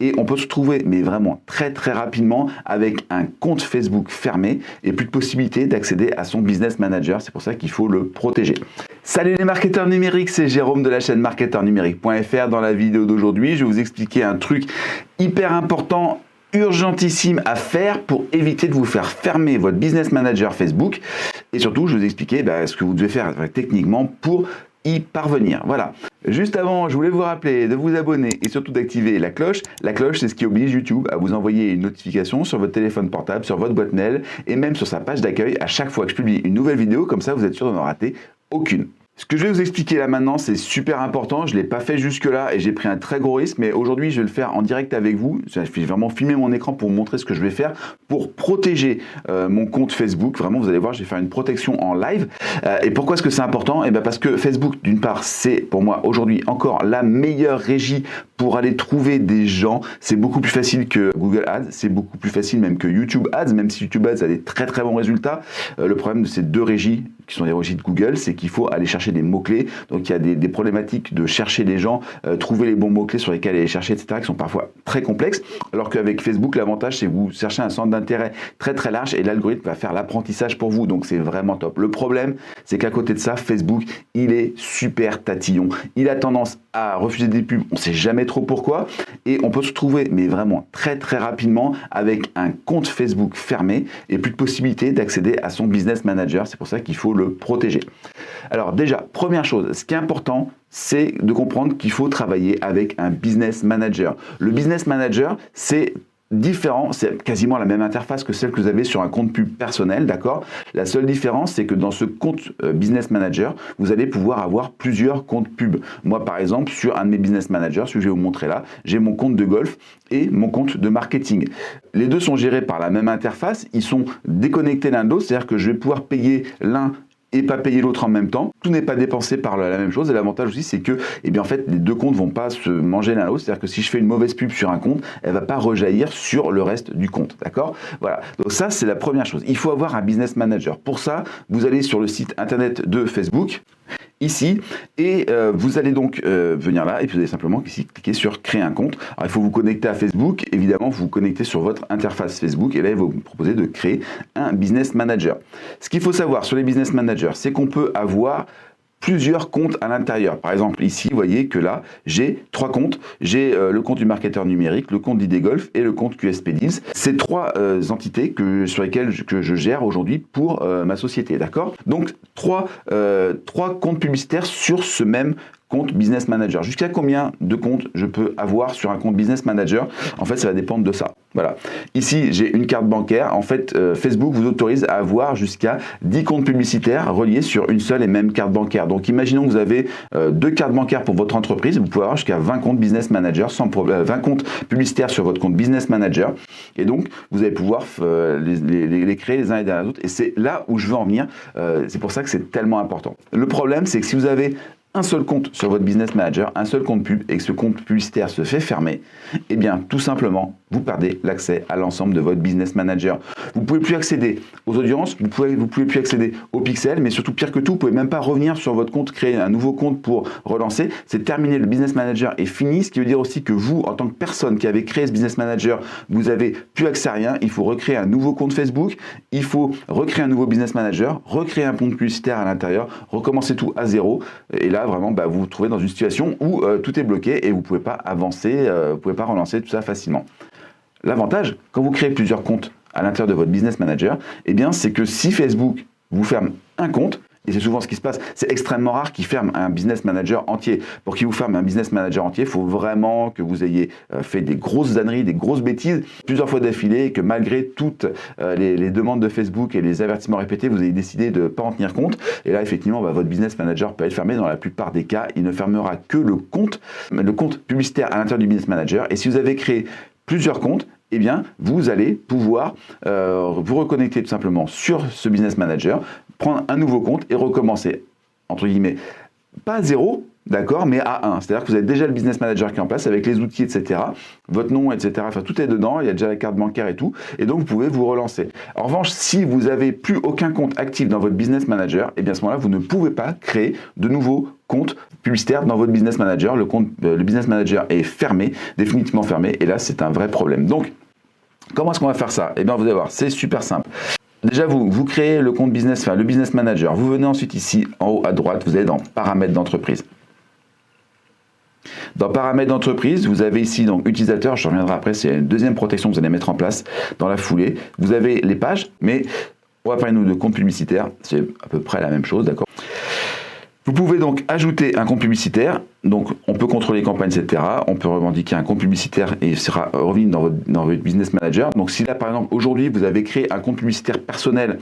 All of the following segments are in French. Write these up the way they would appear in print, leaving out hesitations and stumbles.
et on peut se retrouver, mais vraiment très rapidement, avec un compte Facebook fermé et plus de possibilité d'accéder à son business manager. C'est pour ça qu'il faut le protéger. Salut les marketeurs numériques, c'est Jérôme de la chaîne marketeurnumérique.fr. Dans la vidéo d'aujourd'hui, je vais vous expliquer un truc hyper important, urgentissime à faire pour éviter de vous faire fermer votre business manager Facebook. Et surtout, je vais vous expliquer ce que vous devez faire techniquement pour y parvenir. Voilà. Juste avant, je voulais vous rappeler de vous abonner et surtout d'activer la cloche. La cloche, c'est ce qui oblige YouTube à vous envoyer une notification sur votre téléphone portable, sur votre boîte mail et même sur sa page d'accueil à chaque fois que je publie une nouvelle vidéo. Comme ça, vous êtes sûr de n'en rater aucune. Ce que je vais vous expliquer là maintenant, c'est super important. Je ne l'ai pas fait jusque-là et j'ai pris un très gros risque, mais aujourd'hui, je vais le faire en direct avec vous. Je vais vraiment filmer mon écran pour vous montrer ce que je vais faire pour protéger mon compte Facebook. Vraiment, vous allez voir, je vais faire une protection en live. Et pourquoi est-ce que c'est important? Parce que Facebook, d'une part, c'est pour moi aujourd'hui encore la meilleure régie pour aller trouver des gens. C'est beaucoup plus facile que Google Ads, c'est beaucoup plus facile même que YouTube Ads, même si YouTube Ads a des très bons résultats. Le problème de ces deux régies, qui sont les régies de Google, c'est qu'il faut aller chercher des mots-clés. Donc il y a des problématiques de chercher les gens, trouver les bons mots-clés sur lesquels aller chercher, etc., qui sont parfois très complexes. Alors qu'avec Facebook, l'avantage, c'est que vous cherchez un centre d'intérêt très large et l'algorithme va faire l'apprentissage pour vous. Donc c'est vraiment top. Le problème, c'est qu'à côté de ça, Facebook, il est super tatillon. Il a tendance à refuser des pubs, on ne sait jamais trop pourquoi. Et on peut se trouver, mais vraiment très rapidement, avec un compte Facebook fermé et plus de possibilité d'accéder à son business manager. C'est pour ça qu'il faut le protéger. Alors déjà, première chose, ce qui est important, c'est de comprendre qu'il faut travailler avec un business manager. Le business manager, c'est différent, c'est quasiment la même interface que celle que vous avez sur un compte pub personnel, d'accord? La seule différence, c'est que dans ce compte business manager, vous allez pouvoir avoir plusieurs comptes pub. Moi, par exemple, sur un de mes business managers, celui que je vais vous montrer là, j'ai mon compte de golf et mon compte de marketing. Les deux sont gérés par la même interface, ils sont déconnectés l'un de l'autre, c'est-à-dire que je vais pouvoir payer l'un et pas payer l'autre en même temps. Tout n'est pas dépensé par la même chose. Et l'avantage aussi, c'est que, en fait, les deux comptes vont pas se manger l'un l'autre. C'est-à-dire que si je fais une mauvaise pub sur un compte, elle va pas rejaillir sur le reste du compte. D'accord? Voilà. Donc ça, c'est la première chose. Il faut avoir un business manager. Pour ça, vous allez sur le site internet de Facebook, ici, et vous allez donc venir là et puis vous allez simplement ici cliquer sur créer un compte. Alors il faut vous connecter à Facebook, évidemment vous vous connectez sur votre interface Facebook et là il va vous proposer de créer un business manager. Ce qu'il faut savoir sur les business managers, c'est qu'on peut avoir plusieurs comptes à l'intérieur. Par exemple, ici, vous voyez que là, j'ai 3 comptes. J'ai le compte du marketeur numérique, le compte d'ID Golf et le compte QSP Deals. C'est 3 entités sur lesquelles je gère aujourd'hui pour ma société, d'accord? Donc, 3 comptes publicitaires sur ce même compte business manager. Jusqu'à combien de comptes je peux avoir sur un compte business manager? En fait, ça va dépendre de ça. Voilà. Ici, j'ai une carte bancaire. En fait, Facebook vous autorise à avoir jusqu'à 10 comptes publicitaires reliés sur une seule et même carte bancaire. Donc, imaginons que vous avez 2 cartes bancaires pour votre entreprise. Vous pouvez avoir jusqu'à 20 comptes business manager, 20 comptes publicitaires sur votre compte business manager. Et donc, vous allez pouvoir les créer les uns et derrière les autres. Et c'est là où je veux en venir. C'est pour ça que c'est tellement important. Le problème, c'est que si vous avez un seul compte sur votre business manager, un seul compte pub, et que ce compte publicitaire se fait fermer, eh bien, tout simplement, vous perdez l'accès à l'ensemble de votre business manager. Vous ne pouvez plus accéder aux audiences, vous pouvez plus accéder aux pixels, mais surtout, pire que tout, vous ne pouvez même pas revenir sur votre compte, créer un nouveau compte pour relancer. C'est terminé, le business manager est fini, ce qui veut dire aussi que vous, en tant que personne qui avez créé ce business manager, vous n'avez plus accès à rien. Il faut recréer un nouveau compte Facebook, il faut recréer un nouveau business manager, recréer un compte publicitaire à l'intérieur, recommencer tout à zéro, et là, vraiment, vous vous trouvez dans une situation où tout est bloqué et vous ne pouvez pas avancer, vous ne pouvez pas relancer tout ça facilement. L'avantage, quand vous créez plusieurs comptes à l'intérieur de votre business manager, c'est que si Facebook vous ferme un compte, et c'est souvent ce qui se passe, c'est extrêmement rare qu'il ferme un business manager entier. Pour qu'il vous ferme un business manager entier, il faut vraiment que vous ayez fait des grosses âneries, des grosses bêtises, plusieurs fois d'affilée, et que malgré toutes les demandes de Facebook et les avertissements répétés, vous avez décidé de ne pas en tenir compte. Et là, effectivement, votre business manager peut être fermé. Dans la plupart des cas, il ne fermera que le compte publicitaire à l'intérieur du business manager. Et si vous avez créé plusieurs comptes, vous allez pouvoir vous reconnecter tout simplement sur ce business manager, prendre un nouveau compte et recommencer, entre guillemets, pas à zéro, d'accord, mais à 1. C'est-à-dire que vous avez déjà le business manager qui est en place avec les outils, etc. Votre nom, etc. Enfin, tout est dedans, il y a déjà la carte bancaire et tout, et donc vous pouvez vous relancer. En revanche, si vous n'avez plus aucun compte actif dans votre business manager, et bien à ce moment-là, vous ne pouvez pas créer de nouveaux comptes publicitaires dans votre business manager. Le business manager est fermé, définitivement fermé, et là, c'est un vrai problème. Donc, comment est-ce qu'on va faire ça? Eh bien, vous allez voir, c'est super simple. Déjà, vous créez le compte business, enfin le business manager. Vous venez ensuite ici, en haut à droite, vous allez dans paramètres d'entreprise. Dans paramètres d'entreprise, vous avez ici donc utilisateur, je reviendrai après, c'est une deuxième protection que vous allez mettre en place dans la foulée. Vous avez les pages, mais on va parler nous de compte publicitaire, c'est à peu près la même chose, d'accord? Vous pouvez donc ajouter un compte publicitaire, donc on peut contrôler les campagnes, etc. On peut revendiquer un compte publicitaire et il sera revenu dans votre business manager. Donc si là par exemple aujourd'hui vous avez créé un compte publicitaire personnel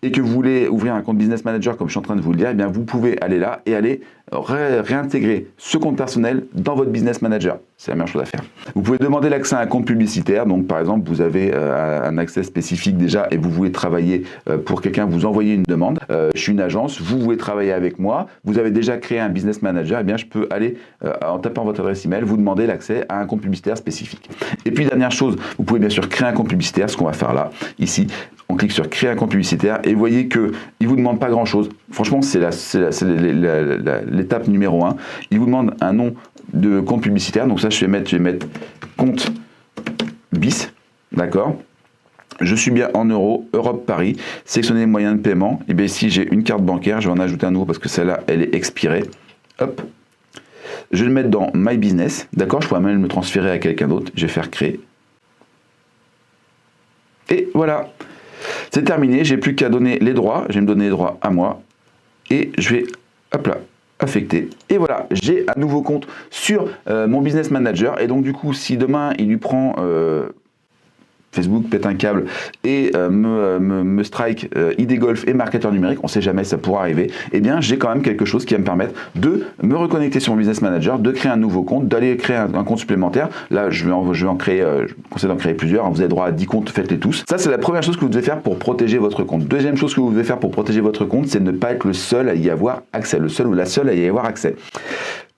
et que vous voulez ouvrir un compte business manager comme je suis en train de vous le dire, eh bien vous pouvez aller là et aller réintégrer ce compte personnel dans votre business manager. C'est la meilleure chose à faire. Vous pouvez demander l'accès à un compte publicitaire. Donc par exemple vous avez un accès spécifique déjà et vous voulez travailler pour quelqu'un, vous envoyez une demande. Je suis une agence, vous voulez travailler avec moi, vous avez déjà créé un business manager, eh bien je peux aller en tapant votre adresse email, vous demander l'accès à un compte publicitaire spécifique. Et puis dernière chose, vous pouvez bien sûr créer un compte publicitaire, ce qu'on va faire là, ici. On clique sur créer un compte publicitaire et vous voyez qu'il ne vous demande pas grand chose. Franchement, c'est l'étape numéro 1. Il vous demande un nom de compte publicitaire. Donc ça, je vais mettre compte bis. D'accord. Je suis bien en euros, Europe Paris. Sélectionnez les moyens de paiement. Et bien ici, j'ai une carte bancaire. Je vais en ajouter un nouveau parce que celle-là, elle est expirée. Hop. Je vais le mettre dans My Business. D'accord. Je pourrais même le transférer à quelqu'un d'autre. Je vais faire créer. Et voilà. C'est terminé, j'ai plus qu'à donner les droits, je vais me donner les droits à moi, et je vais, hop là, affecter. Et voilà, j'ai un nouveau compte sur mon business manager, et donc du coup, si demain, il lui prend... Facebook pète un câble et me strike ID Golf et marketeur numérique, on ne sait jamais, ça pourra arriver, eh bien j'ai quand même quelque chose qui va me permettre de me reconnecter sur mon business manager, de créer un nouveau compte, d'aller créer un compte supplémentaire. Là je vais en créer, je vous conseille d'en créer plusieurs, vous avez droit à 10 comptes, faites-les tous. Ça c'est la première chose que vous devez faire pour protéger votre compte. Deuxième chose que vous devez faire pour protéger votre compte, c'est ne pas être le seul à y avoir accès, le seul ou la seule à y avoir accès.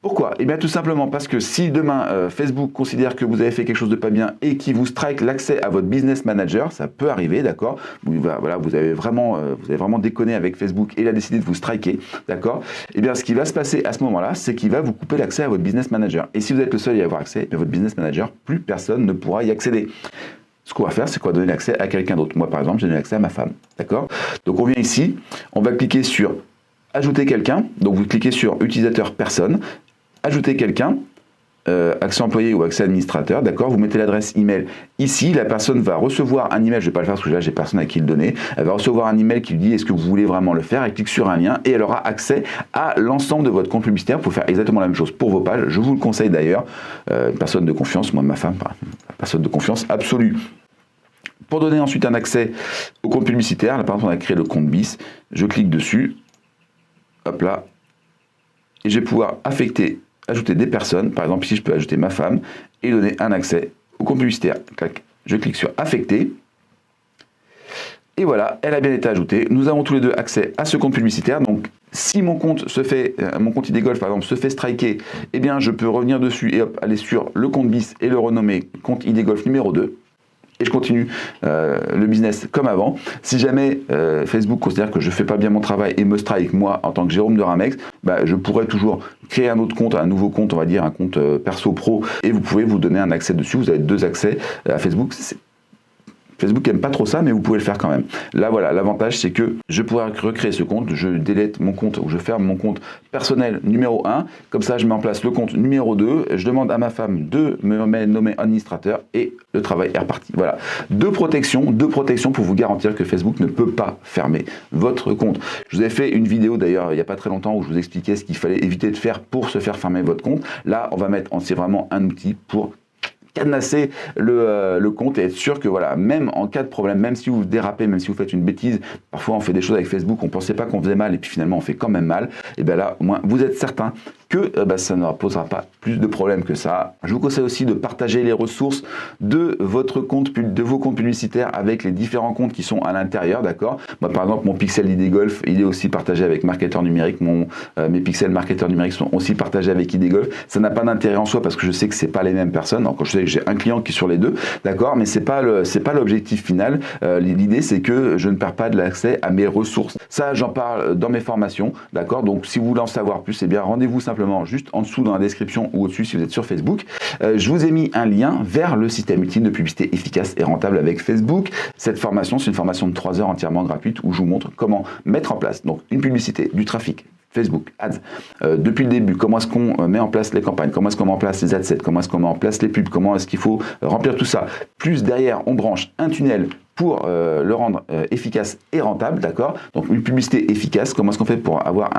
Pourquoi? Eh bien tout simplement parce que si demain Facebook considère que vous avez fait quelque chose de pas bien et qu'il vous strike l'accès à votre business manager, ça peut arriver, d'accord? Voilà, vous avez vraiment déconné avec Facebook et il a décidé de vous striker, d'accord? Eh bien ce qui va se passer à ce moment-là, c'est qu'il va vous couper l'accès à votre business manager. Et si vous êtes le seul à y avoir accès, votre business manager, plus personne ne pourra y accéder. Ce qu'on va faire, c'est qu'on va donner l'accès à quelqu'un d'autre. Moi par exemple, j'ai donné l'accès à ma femme, d'accord? Donc on vient ici, on va cliquer sur ajouter quelqu'un, donc vous cliquez sur utilisateur personne, ajouter quelqu'un, accès employé ou accès administrateur, d'accord, vous mettez l'adresse email ici, la personne va recevoir un email, je ne vais pas le faire parce que là j'ai personne à qui le donner, elle va recevoir un email qui lui dit est-ce que vous voulez vraiment le faire, elle clique sur un lien et elle aura accès à l'ensemble de votre compte publicitaire pour faire exactement la même chose pour vos pages, je vous le conseille d'ailleurs, une personne de confiance, moi ma femme, personne de confiance absolue. Pour donner ensuite un accès au compte publicitaire, là par exemple on a créé le compte BIS, je clique dessus, hop là, et je vais pouvoir ajouter des personnes, par exemple ici je peux ajouter ma femme et donner un accès au compte publicitaire. Clac. Je clique sur affecter et voilà, elle a bien été ajoutée. Nous avons tous les deux accès à ce compte publicitaire. Donc si mon compte ID Golf par exemple se fait striker, eh bien je peux revenir dessus et hop, aller sur le compte BIS et le renommer compte ID Golf numéro 2. Et je continue le business comme avant. Si jamais Facebook considère que je ne fais pas bien mon travail et me strike, moi, en tant que Jérôme de Ramex, bah, je pourrais toujours créer un autre compte, un nouveau compte, on va dire un compte perso pro, et vous pouvez vous donner un accès dessus. Vous avez 2 accès à Facebook. Facebook n'aime pas trop ça, mais vous pouvez le faire quand même. Là, voilà, l'avantage, c'est que je pourrais recréer ce compte, je délète mon compte ou je ferme mon compte personnel numéro 1. Comme ça, je mets en place le compte numéro 2. Je demande à ma femme de me nommer administrateur et le travail est reparti. Voilà. Deux protections pour vous garantir que Facebook ne peut pas fermer votre compte. Je vous ai fait une vidéo d'ailleurs il n'y a pas très longtemps où je vous expliquais ce qu'il fallait éviter de faire pour se faire fermer votre compte. Là, on va mettre, c'est vraiment un outil pour cadenasser le compte et être sûr que voilà, même en cas de problème, même si vous dérapez, même si vous faites une bêtise, parfois on fait des choses avec Facebook, on ne pensait pas qu'on faisait mal et puis finalement on fait quand même mal, et bien là au moins vous êtes certain que ça ne posera pas plus de problèmes que ça. Je vous conseille aussi de partager les ressources de votre compte, de vos comptes publicitaires avec les différents comptes qui sont à l'intérieur, d'accord. Moi, par exemple, mon pixel ID Golf, il est aussi partagé avec Marketeur Numérique. Mes pixels Marketeur Numérique sont aussi partagés avec ID Golf. Ça n'a pas d'intérêt en soi parce que je sais que c'est pas les mêmes personnes. Alors, je sais que j'ai un client qui est sur les deux, d'accord, mais c'est pas l'objectif final. L'idée, c'est que je ne perds pas de l'accès à mes ressources. Ça, j'en parle dans mes formations, d'accord. Donc, si vous voulez en savoir plus, eh bien, rendez-vous simplement juste en dessous dans la description ou au-dessus si vous êtes sur Facebook. Je vous ai mis un lien vers le système ultime de publicité efficace et rentable avec Facebook. Cette formation, c'est une formation de 3 heures entièrement gratuite où je vous montre comment mettre en place donc une publicité, du trafic, Facebook, Ads, depuis le début, comment est-ce qu'on met en place les campagnes, comment est-ce qu'on met en place les adsets, comment est-ce qu'on met en place les pubs, comment est-ce qu'il faut remplir tout ça. Plus derrière, on branche un tunnel pour le rendre efficace et rentable, d'accord. Donc une publicité efficace, comment est-ce qu'on fait pour avoir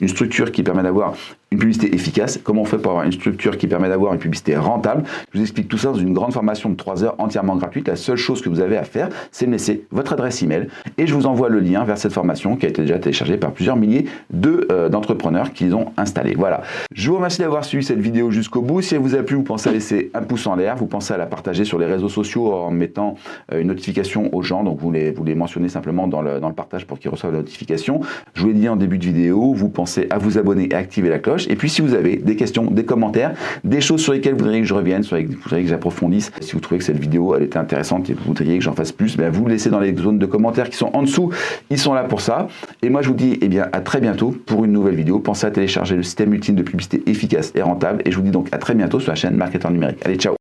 une structure qui permet d'avoir une publicité efficace, comment on fait pour avoir une structure qui permet d'avoir une publicité rentable. Je vous explique tout ça dans une grande formation de 3 heures entièrement gratuite. La seule chose que vous avez à faire, c'est me laisser votre adresse email et je vous envoie le lien vers cette formation qui a été déjà téléchargée par plusieurs milliers d'entrepreneurs qui l'ont installée. Voilà. Je vous remercie d'avoir suivi cette vidéo jusqu'au bout. Si elle vous a plu, vous pensez à laisser un pouce en l'air, vous pensez à la partager sur les réseaux sociaux en mettant une notification aux gens, donc vous les mentionnez simplement dans le partage pour qu'ils reçoivent la notification. Je vous l'ai dit en début de vidéo, vous pensez à vous abonner et activer la cloche. Et puis si vous avez des questions, des commentaires, des choses sur lesquelles vous voudriez que je revienne, sur lesquelles vous voudriez que j'approfondisse, si vous trouvez que cette vidéo elle était intéressante et que vous voudriez que j'en fasse plus, vous le laissez dans les zones de commentaires qui sont en dessous, ils sont là pour ça. Et moi je vous dis à très bientôt pour une nouvelle vidéo. Pensez à télécharger le système ultime de publicité efficace et rentable et je vous dis donc à très bientôt sur la chaîne Marketeur Numérique. Allez, ciao.